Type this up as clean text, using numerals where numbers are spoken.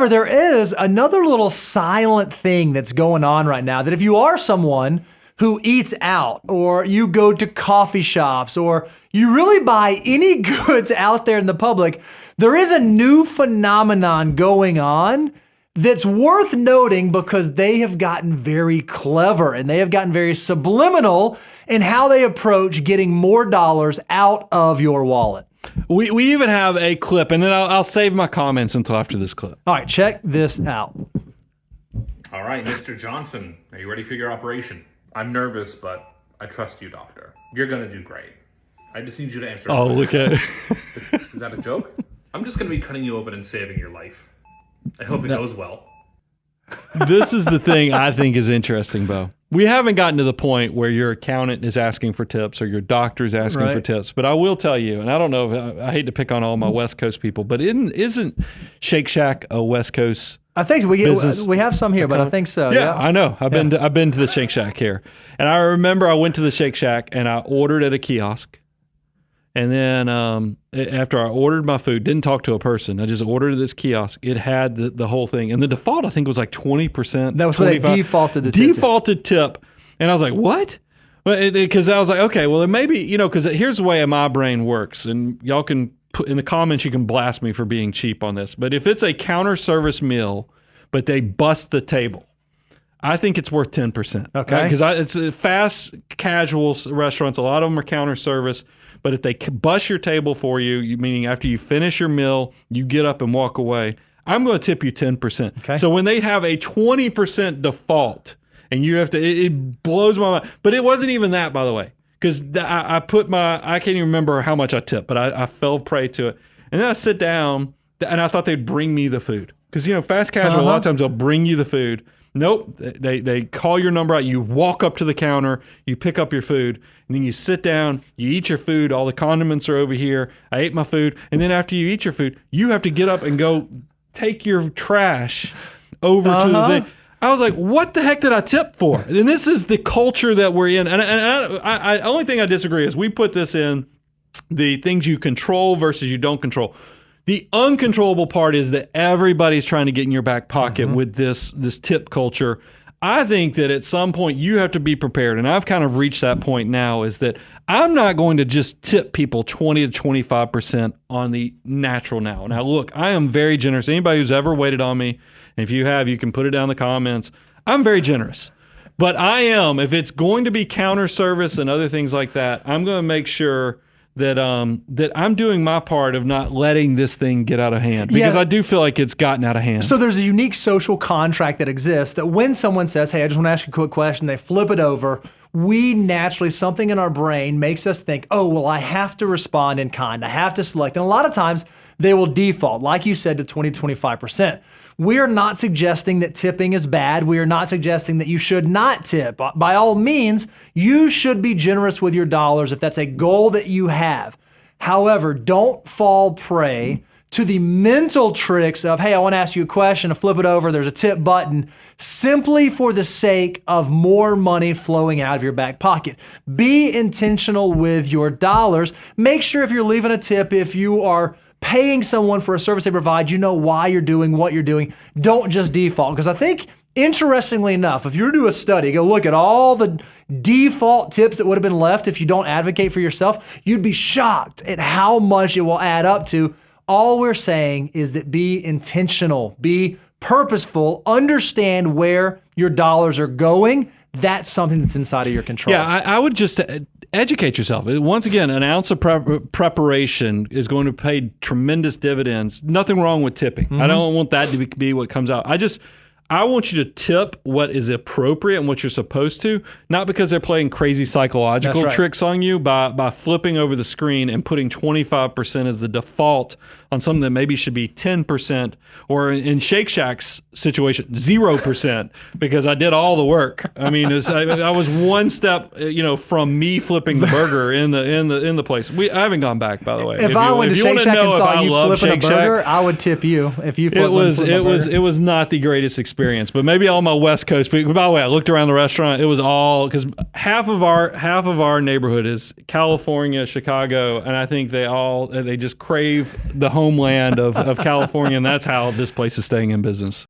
However, there is another little silent thing that's going on right now that if you are someone who eats out, or you go to coffee shops, or you really buy any goods out there in the public, there is a new phenomenon going on that's worth noting because they have gotten very clever and they have gotten very subliminal in how they approach getting more dollars out of your wallet. We even have a clip, and then I'll save my comments until after this clip. All right, check this out. All right, Mr. Johnson, are you ready for your operation? I'm nervous, but I trust you, doctor. You're going to do great. I just need you to answer. Oh, look at it. Is that a joke? I'm just going to be cutting you open and saving your life. I hope it goes well. This is the thing I think is interesting, Bo. We haven't gotten to the point where your accountant is asking for tips or your doctor's asking for tips. But I will tell you, and I don't know, I hate to pick on all my West Coast people, but isn't Shake Shack a West Coast I think we have some here, but I think so. Yeah, I know. I've been to the Shake Shack here. And I remember I went to the Shake Shack and I ordered at a kiosk. And then after I ordered my food, didn't talk to a person. I just ordered at this kiosk. It had the whole thing. And the default, I think, was like 20%. That was what they defaulted the tip. Defaulted tip. And I was like, what? Because I was like, okay, well, maybe, because here's the way my brain works. And y'all can put in the comments, you can blast me for being cheap on this. But if it's a counter service meal, but they bust the table, I think it's worth 10%. Okay. Because it's fast, casual restaurants. A lot of them are counter service. But if they bust your table for you, meaning after you finish your meal, you get up and walk away, I'm going to tip you 10%. Okay. So when they have a 20% default, and you have to, it blows my mind. But it wasn't even that, by the way, because I can't even remember how much I tipped, but I fell prey to it. And then I sit down, and I thought they'd bring me the food. Because, fast casual, a lot of times they'll bring you the food. Nope. They call your number out. You walk up to the counter. You pick up your food. And then you sit down. You eat your food. All the condiments are over here. I ate my food. And then after you eat your food, you have to get up and go take your trash over to the thing. I was like, what the heck did I tip for? And this is the culture that we're in. And I only thing I disagree is we put this in the things you control versus you don't control. The uncontrollable part is that everybody's trying to get in your back pocket with this tip culture. I think that at some point you have to be prepared, and I've kind of reached that point now, is that I'm not going to just tip people 20 to 25% on the natural now. Now, look, I am very generous. Anybody who's ever waited on me, and if you have, you can put it down in the comments. I'm very generous. But I am, if it's going to be counter service and other things like that, I'm going to make sure that I'm doing my part of not letting this thing get out of hand, because I do feel like it's gotten out of hand. So there's a unique social contract that exists that when someone says, hey, I just want to ask you a quick question, they flip it over, we naturally, something in our brain makes us think, oh, well, I have to respond in kind. I have to select. And a lot of times they will default, like you said, to 20, 25%. We are not suggesting that tipping is bad. We are not suggesting that you should not tip. By all means, you should be generous with your dollars if that's a goal that you have. However, don't fall prey to the mental tricks of, hey, I want to ask you a question, to flip it over, there's a tip button, simply for the sake of more money flowing out of your back pocket. Be intentional with your dollars. Make sure if you're leaving a tip, if you are paying someone for a service they provide, you know why you're doing what you're doing. Don't just default. Because I think, interestingly enough, if you were to do a study, go look at all the default tips that would have been left if you don't advocate for yourself, you'd be shocked at how much it will add up to. All we're saying is that be intentional, be purposeful, understand where your dollars are going. That's something that's inside of your control. Yeah, I would just educate yourself. Once again, an ounce of preparation is going to pay tremendous dividends. Nothing wrong with tipping. I don't want that to be what comes out. I want you to tip what is appropriate and what you're supposed to, not because they're playing crazy psychological tricks on you by flipping over the screen and putting 25% as the default on something that maybe should be 10%, or in Shake Shack's situation, 0%, because I did all the work. I mean, I was one step, from me flipping the burger in the place. I haven't gone back, by the way. If I went to Shake Shack and saw you flipping a burger, I would tip you if you flipped. It was not the greatest experience. experience, but maybe all my West Coast people. By the way, I looked around the restaurant. It was all because half of our neighborhood is California, Chicago, and I think they just crave the homeland of California, and that's how this place is staying in business.